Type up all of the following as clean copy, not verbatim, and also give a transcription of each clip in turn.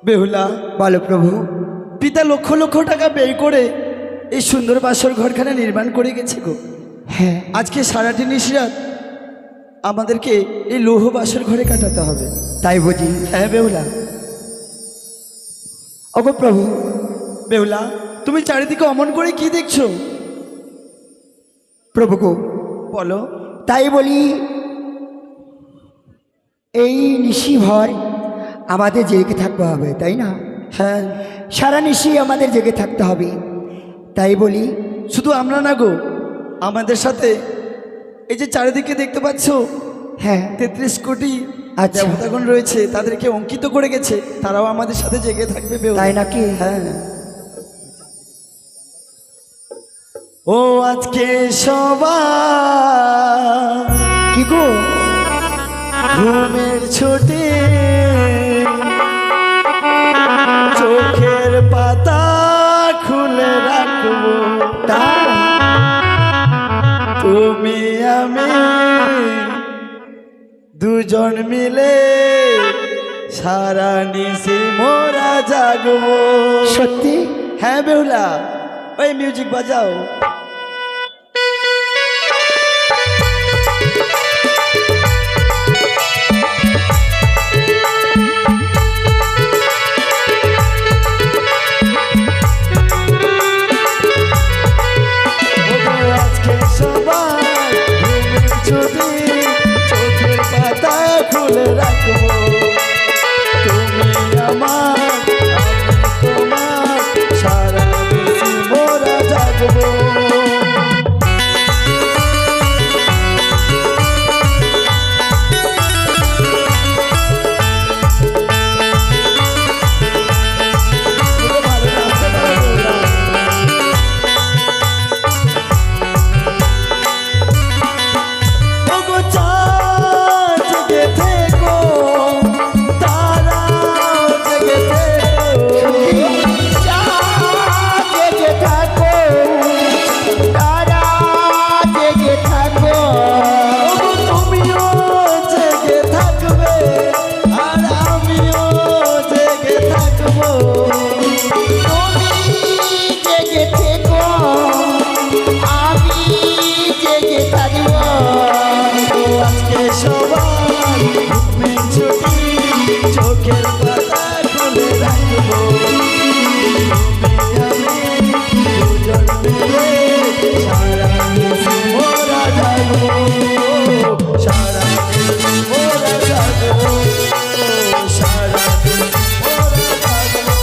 বেহুলা, বলো প্রভু। পিতা লক্ষ লক্ষ টাকা ব্যয় করে এই সুন্দর বাসর ঘরখানা নির্মাণ করে গেছে গো। হ্যাঁ, আজকে সারাটি নিশিরাত আমাদেরকে এই লৌহ বাসর ঘরে কাটাতে হবে। তাই বুঝি। হ্যাঁ বেহুলা। ওগো প্রভু, বেহুলা, তুমি চারিদিকে অমন করে কি দেখছো? প্রভু গো, বলো। তাই বলি এই নিশিভর আমাদের জেগে থাকতে হবে, তাই না? হ্যাঁ, সারা নিশি আমাদের জেগে থাকতে হবে। তাই বলি শুধু আমরা না গো, আমাদের সাথে এই যে চারিদিকে দেখতে পাচ্ছ হ্যাঁ 33 কোটি আচ্ছা। দেবতাগণ রয়েছে, তাদেরকে অঙ্কিত করে গেছে, তারাও আমাদের সাথে জেগে থাকবে বেহুলা। তাই নাকি? হ্যাঁ। ও আজকে সবাই কি গো? ঘুমের ছুটি, চোখের পাতা খুলে রাখবো, তাই তুমি আমি দুজন মিলে সারা নিশি মোরা জাগবো। সত্যি? হ্যাঁ বেহুলা, ওই মিউজিক বাজাও। আজকে সবাই ঘুমের ছুটি, চোখের পাতা খুলে রাখবো, তুমি আমার আমি তোমার সারা নিশি মোরা জাগবো। ওগো চাঁদ জেগে থেকো, তারা জেগে থেকো, জেগে থাকো, তারা জেগে থাকো, ওগো তুমিও জেগে থাকবে আর আমিও জেগে থাকবো, তুমি জেগে থেকো, আমি জেগে থাকবো। আজকে সবাই ঘুমের ছুটি, চোখের পাতা খুলে রাখবো, তুমি আমি দুজন মিলে সারা নিশি মোরা জাগবো, সারা নিশি মোরা জাগবো, সারা নিশি মোরা জাগবো,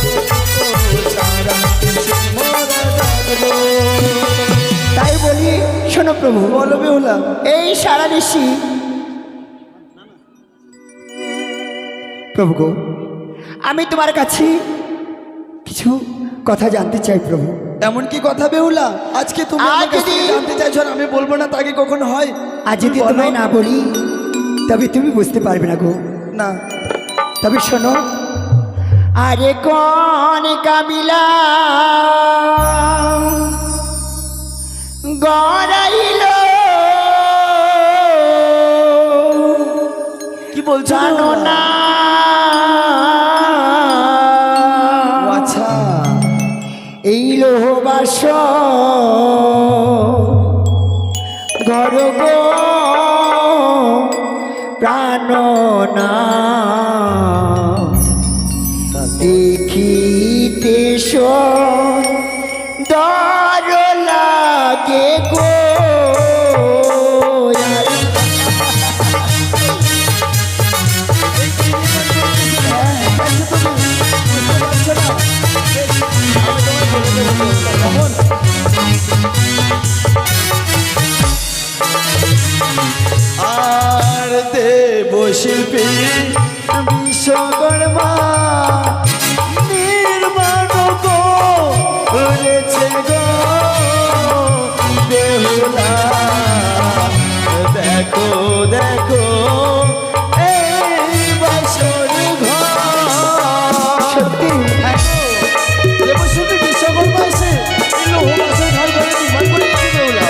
সারা নিশি মোরা জাগবো। তাই বলি শোনো প্রভু, বলো বেহুলা। এই সারা নিশি প্রভু গো, আমি তোমার কাছে কিছু কথা জানতে চাই প্রভু। এমন কি কথা বেহুলা? আজকে তুমি আজ আমার কাছ থেকে যদি- জানতে চাইছো আর আমি বলবো না, তাকে কখনো হয়? আর যদি বলো। তোমায় না বলি তবে তুমি বুঝতে পারবে না গো। না, তবে শোনো, আরে কোন কামিলা গড়াইল কি বলছো জানো বেহুলা? না? ও আচ্ছা, এই লোহবাস ঘর গো প্রাণ না দেখিতে ডর লাগে গো। আর দেব শিল্পী বিশ্বকর্মা নির্মাণ করেছে গো বেহুলা, দেখো দেখো এই বাসর ঘর। সত্যি? হ্যাঁ গো, দেবশিল্পী বিশ্বকর্মা এসে এই লৌহ বাসর ঘর ঘরে নির্মাণ করে গেছে বেহুলা।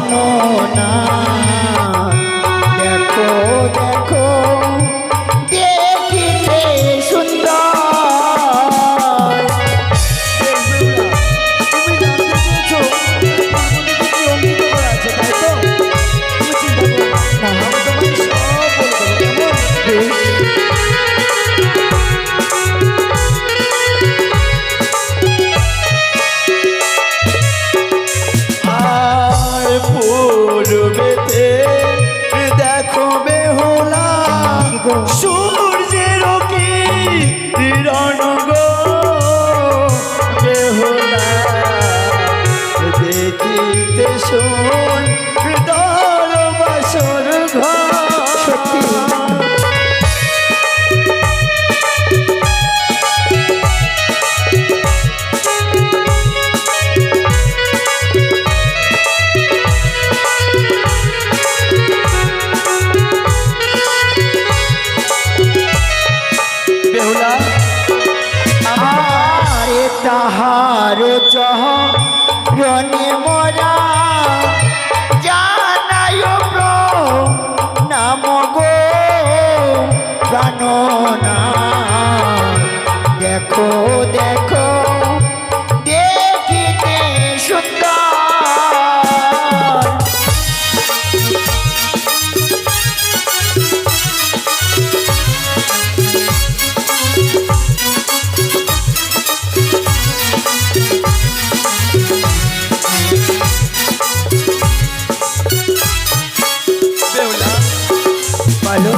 জানো না দেখো দেখো দেখিতে সুন্দর তুমি জানতে চেয়েছো ফুলগুলিতে কি অঙ্কিত করা আছে, তাই তো? তুমি চিন্তা করো না, আমি তোমাকে সব বলে দেবো, কেমন? আর পূর্বেতে দেখো বেহুলা সূর্যের কিরণ গো বেহুলা দেখিতে সুন্দর বাসর ঘর সত্যি বেহুলা আরে তাহার চরণে মোরা জানায় নাম গো প্রাণনা দেখো দেখো দেখিতে সুন্দর বেহুলা বলো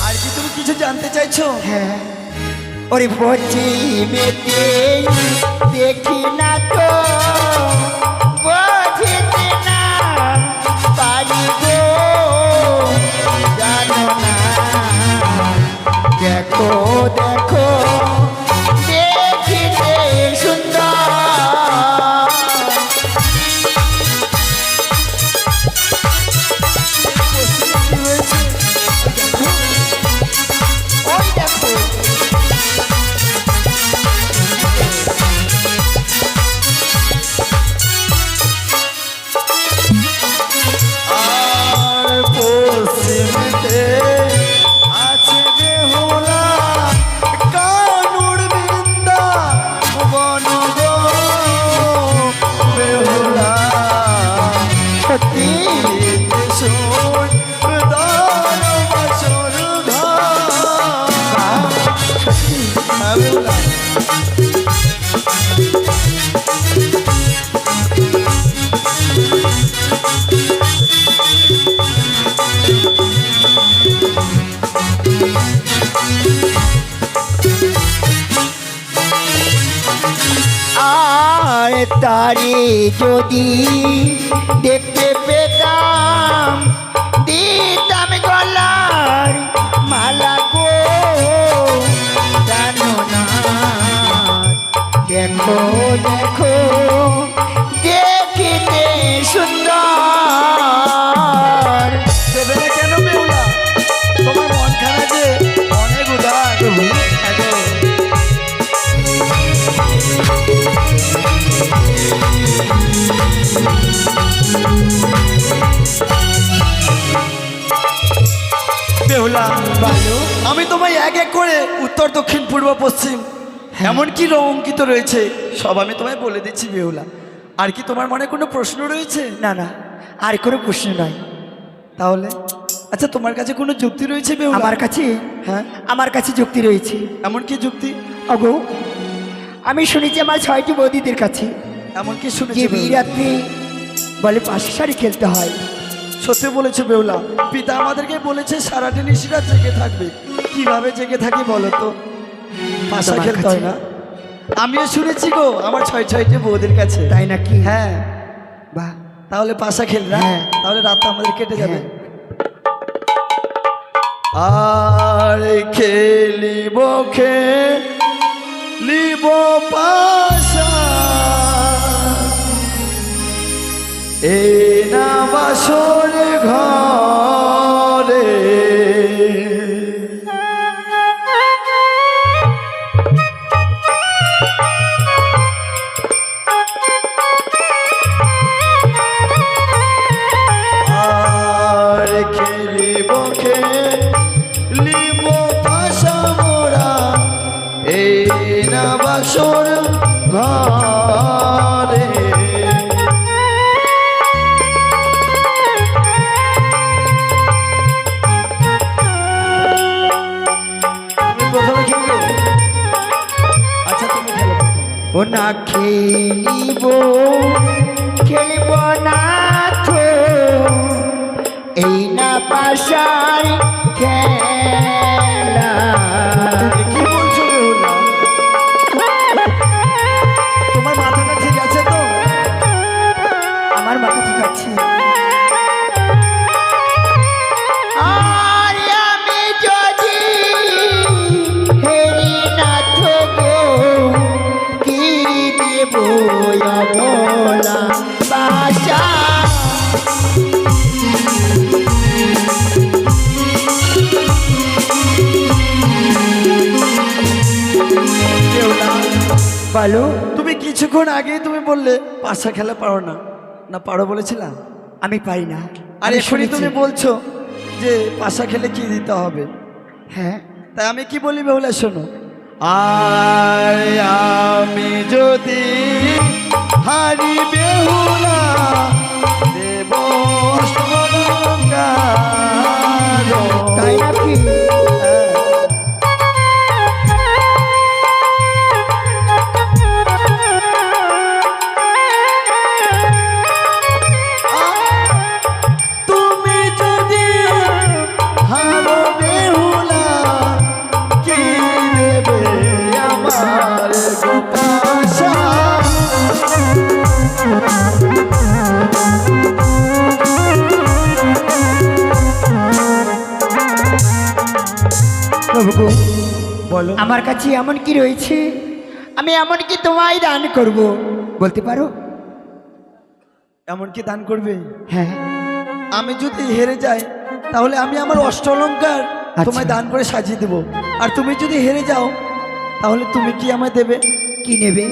আর কি তুমি কিছু জানতে চাইছো? হ্যাঁ ওরে পশ্চিমেতে দেখি না তো বুঝিতে না পারি গো জানো না দেখো দেখো দেখিতে সুন্দর কি হয়েছে? ওই দেখো আর পশ্চিমেতে আছে বেহুলা কানুর বৃন্দা বন গো বেহুলা সত্যি দেখিতে সুন্দর বাসর ঘর। হ্যাঁ, বেহুলা। আর তারে যদি দেখতে পেতাম দিতাম গলার মালা গো জানো না দেখো দেখো দেখিতে সুন্দর দেবে না কেন বেহুলা? তোমার মনখানা যে অনেক উদার। হ্যাঁ গো। বেহুলা ভালো আমি তোমায় এক এক করে উত্তর দক্ষিণ পূর্ব পশ্চিম এমন কি রং অঙ্কিত রয়েছে সব আমি তোমায় বলে দিচ্ছি বেহুলা। আর কি তোমার মনে কোনো প্রশ্ন রয়েছে? না না আর কোনো প্রশ্ন নয় তাহলে আচ্ছা তোমার কাছে কোনো যুক্তি রয়েছে বেহুলা? আমার কাছে হ্যাঁ, আমার কাছে যুক্তি রয়েছে এমন কি যুক্তি? অগো আমি শুনেছি আমার 6টি বৌদিদের কাছে এমন কি যে শুনেছি বেহুলা? বিরাত্রি বলে পাশে সারি খেলতে হয় সত্যি বলেছে বেহুলা, পিতা আমাদেরকে বলেছে সারাটি নিশিরা জেগে থাকবে। কিভাবে জেগে থাকি বলো তো? পাশা তোমার খেলতে কাছে? হয় না? আমিও শুনেছি গো আমার 6টি বউদের কাছে। তাই নাকি হ্যাঁ, বাহ তাহলে পাশা খেলরা, হ্যাঁ। তাহলে রাতটা আমাদের কেটে যাবে। হ্যাঁ। আর খেলিব খেলিব পাশা এই না বাসর ঘরে খেলব না তো এই না পাশার খেলা। কি বলছো বেহুলা? তোমার মাথাটা ঠিক আছে তো? আমার মাথা ঠিক আছে। আর আমি যদি হেরি না থাকো কি দেব অবলা বাসা। বেহুলা, বলো। তুমি কিছুক্ষণ আগেই তুমি বললে পাশা খেলা পারো না, না পারো বলেছিলাম? আমি পারি না। আর আমি এখনই শুনেছি। তুমি বলছো যে পাশা খেলে কি দিতে হবে। হ্যাঁ, তাই আমি কি বলি বেহুলা, শোনো। আর আমি যদি হারি বেহুলা দেব অষ্টলঙ্কার। তাই নাকি? তুমি যদি হারো বেহুলা কি দেবে আমার গোপাশা। প্রভু গো, বলো। আমার কাছে এমন কি রয়েছে আমি এমন কি তোমায় দান করব, বলতে পারো? এমন কি দান করবে? হ্যাঁ। আমি যদি হেরে যাই তাহলে আমি আমার অষ্টলঙ্কার আচ্ছা। তোমায় দান করে সাজিয়ে দেব। আর তুমি যদি হেরে যাও তাহলে তুমি কি আমায় দেবে? কি নেবে?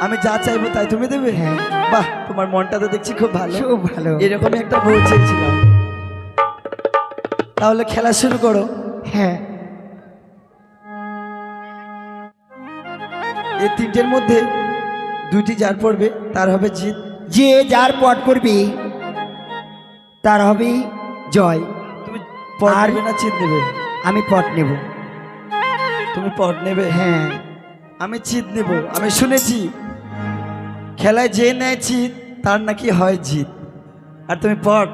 আমি যা চাইবো তাই তুমি দেবে? হ্যাঁ। বাহ, তোমার মনটা তো দেখছি খুব ভালো। খুব ভালো। এরকমই একটা বউ চেয়েছিলাম। তাহলে খেলা শুরু করো। হ্যাঁ। এই তিনটের মধ্যে দুইটি যার পড়বে তার হবে জিত। যে যার পট করবি তার হবে জয়। তুমি পট আর- নেবে না চিত নেবে? আমি পট নেব। তুমি পট নেবে? হ্যাঁ। আমি চিত নেব। আমি শুনেছি খেলায় যে নেয় চিত তার নাকি হয় জিত। আর তুমি পট,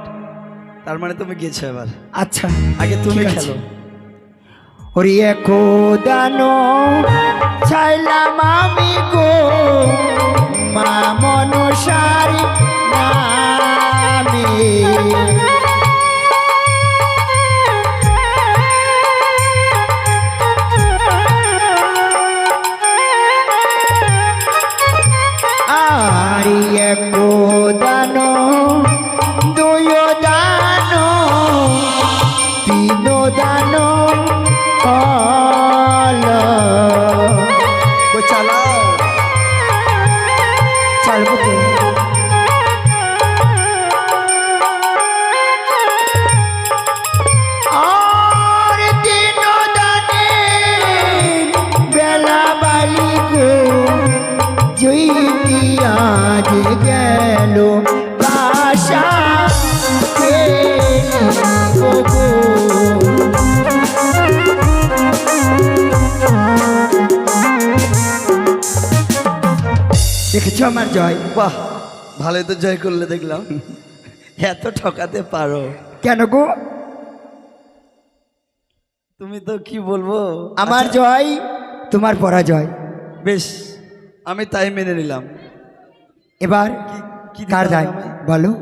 তার মানে তুমি গেছো। এবার আচ্ছা, আগে তুমি ঠিক আছে। খেলো। ওরে দানো চাইলাম আমি গো মা মনসার নামে। আর দানো দুই দানো তিন দানো চালাও। চালবো তো। আর দিন দানে বেলা বালি গো জয়তি আজ গেল বাসা গো। দেখেছো আমার জয়? বাহ, ভালোই তো জয় করলে দেখলাম। এত ঠকাতে পারো। কেন গো? তুমি তো কি বলবো। আমার আচ্ছা, জয় তোমার পরাজয়। বেশ, আমি তাই মেনে নিলাম। এবার কি দিতে কার হবে যায় আমায়? বলো।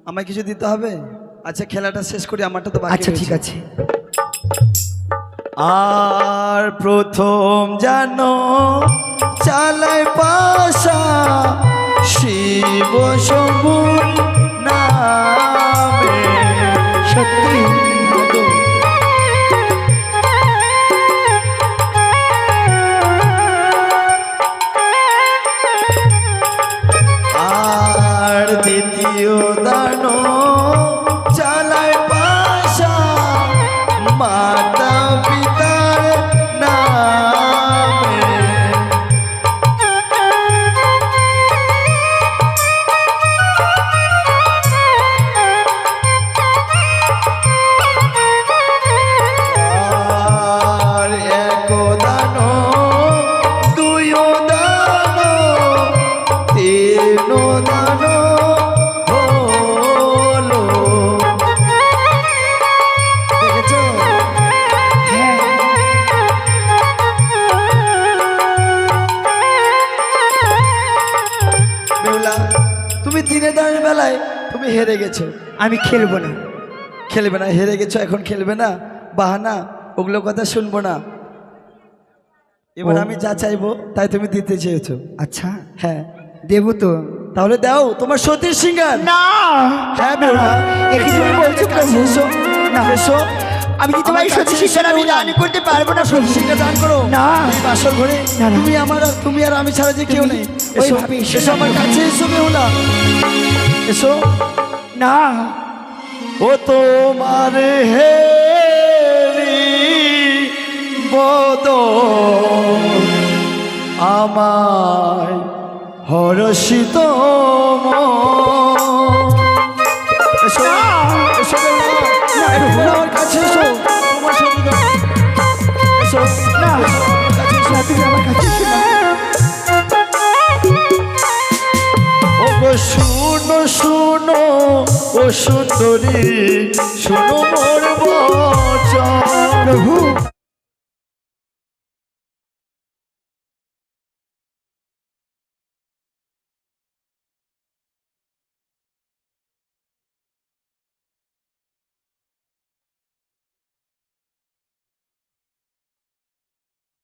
আমায় কিছু দিতে হবে? আচ্ছা, খেলাটা শেষ করি, আমারটা তো বাকি আচ্ছা, রয়েছে। ঠিক আছে। আর প্রথম জানো চালায় পাশা শিব শম্ভুর নামে। সত্যি আর দ্বিতীয় দানো চালায় পাশা মাতা পিতার নামে। আর এক দানো দুই দানো বেহুলা, তুমি দিনের দানের বেলায় তুমি হেরে গেছো। আমি খেলবো না। খেলবে না? হেরে গেছো, এখন খেলবে না? বাহানা, ওগুলো কথা শুনবো না। এবার ও। আমি যা চাইবো তাই তুমি দিতে চেয়েছো। আচ্ছা হ্যাঁ, দেবো তো। তাহলে দাও তোমার সতীর সিংহার। না হ্যাঁ বেহুলা, একে তুমি বলছো কাছে প্রভু। এসো। না। এসো, আমি কি তোমার আমার সত্যি কাছে শিক্ষা এসো আমি বেহুলা। দান করতে পারবো না সত্যি প্রভু। সিংহার দান করো। না। এই বাসর ঘরে না, না। তুমি আমার আর তুমি আর আমি ছাড়া যে কেউ নেই। এসো, ওইভাবে এসো এসো না। আমার কাছে এসো বেহুলা, এসো। না ও তোমার হেরি বদন আমায় হরষিত এসো, এসো বেহুলা, একবার আমার কাছে এসো। তোমার সঙ্গে এসো, না। এসো, আমার কাছে এসো। না, তুমি আমার কাছে এসো না। ও গো শুনো শুনো ও সুন্দরী, শুনো মোর বচন। প্রভু